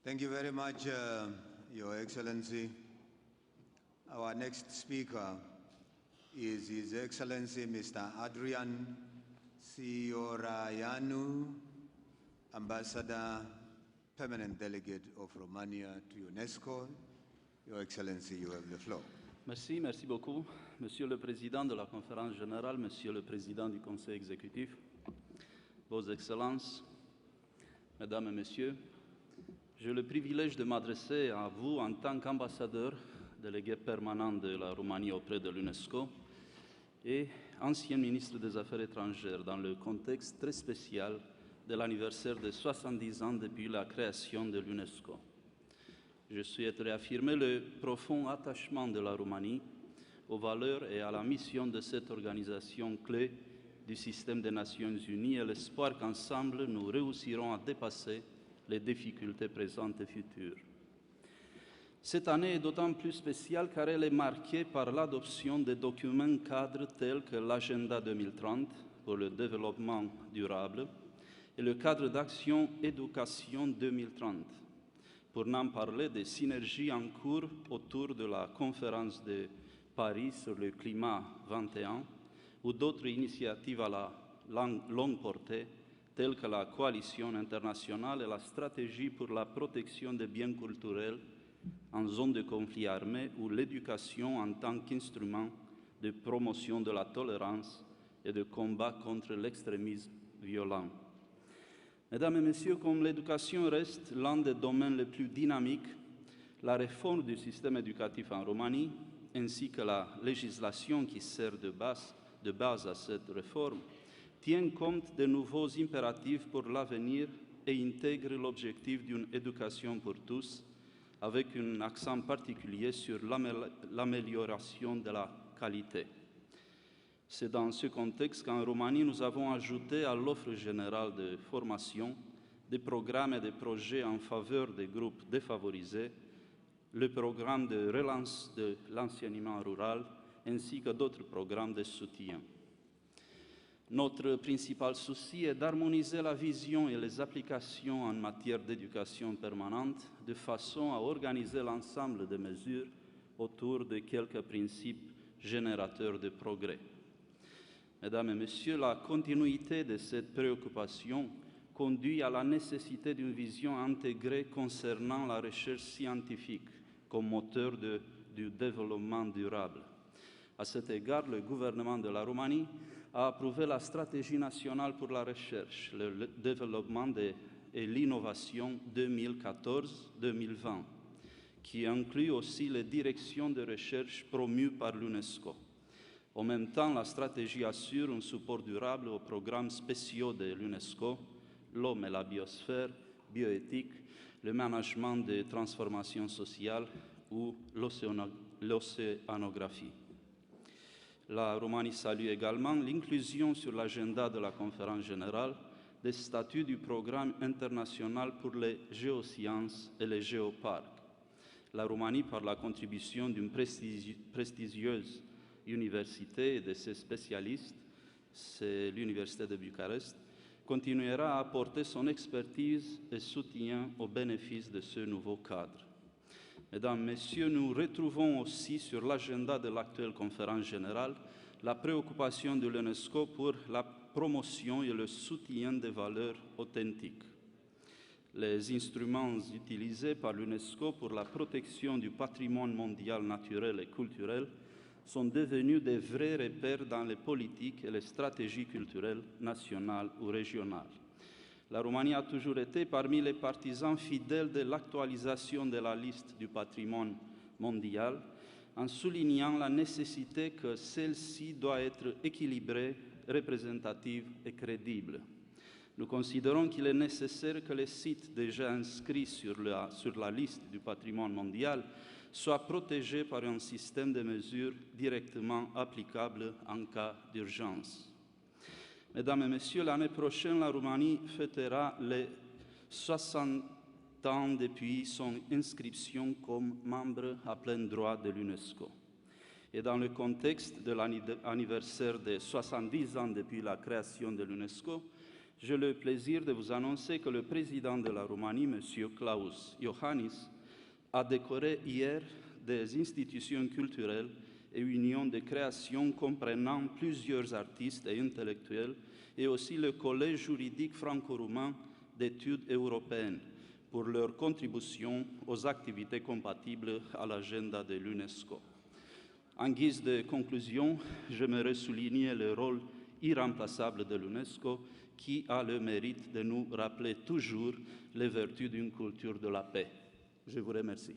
Thank you very much, Your Excellency. Our next speaker is His Excellency Mr. Adrian Sioraeanu, Ambassador, Permanent Delegate of Romania to UNESCO. Your Excellency, you have the floor. Merci beaucoup. Monsieur le Président de la Conférence Générale, Monsieur le Président du Conseil Exécutif, Vos Excellences, Mesdames et Messieurs, j'ai le privilège de m'adresser à vous en tant qu'ambassadeur, délégué permanent de la Roumanie auprès de l'UNESCO et ancien ministre des Affaires étrangères dans le contexte très spécial de l'anniversaire de 70 ans depuis la création de l'UNESCO. Je souhaite réaffirmer le profond attachement de la Roumanie aux valeurs et à la mission de cette organisation clé du système des Nations Unies et l'espoir qu'ensemble nous réussirons à dépasser les difficultés présentes et futures. Cette année est d'autant plus spéciale car elle est marquée par l'adoption de documents cadres tels que l'Agenda 2030 pour le développement durable et le cadre d'action Éducation 2030. Pour n'en parler des synergies en cours autour de la conférence de Paris sur le climat 21 ou d'autres initiatives à la longue portée telles que la coalition internationale et la stratégie pour la protection des biens culturels en zone de conflit armé ou l'éducation en tant qu'instrument de promotion de la tolérance et de combat contre l'extrémisme violent. Mesdames et Messieurs, comme l'éducation reste l'un des domaines les plus dynamiques, la réforme du système éducatif en Roumanie, ainsi que la législation qui sert de base à cette réforme, tient compte de nouveaux impératifs pour l'avenir et intègre l'objectif d'une éducation pour tous, avec un accent particulier sur l'amélioration de la qualité. C'est dans ce contexte qu'en Roumanie, nous avons ajouté à l'offre générale de formation des programmes et des projets en faveur des groupes défavorisés, le programme de relance de l'enseignement rural, ainsi que d'autres programmes de soutien. Notre principal souci est d'harmoniser la vision et les applications en matière d'éducation permanente de façon à organiser l'ensemble des mesures autour de quelques principes générateurs de progrès. Mesdames et Messieurs, la continuité de cette préoccupation conduit à la nécessité d'une vision intégrée concernant la recherche scientifique comme moteur du développement durable. À cet égard, le gouvernement de la Roumanie a approuvé la stratégie nationale pour la recherche, le développement et l'innovation 2014-2020, qui inclut aussi les directions de recherche promues par l'UNESCO. En même temps, la stratégie assure un support durable aux programmes spéciaux de l'UNESCO, l'homme et la biosphère, bioéthique, le management des transformations sociales ou l'océanographie. La Roumanie salue également l'inclusion sur l'agenda de la conférence générale des statuts du programme international pour les géosciences et les géoparcs. La Roumanie, par la contribution d'une prestigieuse université et de ses spécialistes, c'est l'Université de Bucarest, continuera à apporter son expertise et soutien au bénéfice de ce nouveau cadre. Mesdames, Messieurs, nous retrouvons aussi sur l'agenda de l'actuelle conférence générale la préoccupation de l'UNESCO pour la promotion et le soutien des valeurs authentiques. Les instruments utilisés par l'UNESCO pour la protection du patrimoine mondial naturel et culturel sont devenus des vrais repères dans les politiques et les stratégies culturelles nationales ou régionales. La Roumanie a toujours été parmi les partisans fidèles de l'actualisation de la liste du patrimoine mondial, en soulignant la nécessité que celle-ci doit être équilibrée, représentative et crédible. Nous considérons qu'il est nécessaire que les sites déjà inscrits sur la liste du patrimoine mondial soient protégés par un système de mesures directement applicable en cas d'urgence. Mesdames et Messieurs, l'année prochaine, la Roumanie fêtera les 60 ans depuis son inscription comme membre à plein droit de l'UNESCO. Et dans le contexte de l'anniversaire des 70 ans depuis la création de l'UNESCO, j'ai le plaisir de vous annoncer que le président de la Roumanie, M. Klaus Iohannis, a décoré hier des institutions culturelles et unions de création comprenant plusieurs artistes et intellectuels et aussi le Collège juridique franco-roumain d'études européennes pour leur contribution aux activités compatibles à l'agenda de l'UNESCO. En guise de conclusion, j'aimerais souligner le rôle irremplaçable de l'UNESCO qui a le mérite de nous rappeler toujours les vertus d'une culture de la paix. Je vous remercie.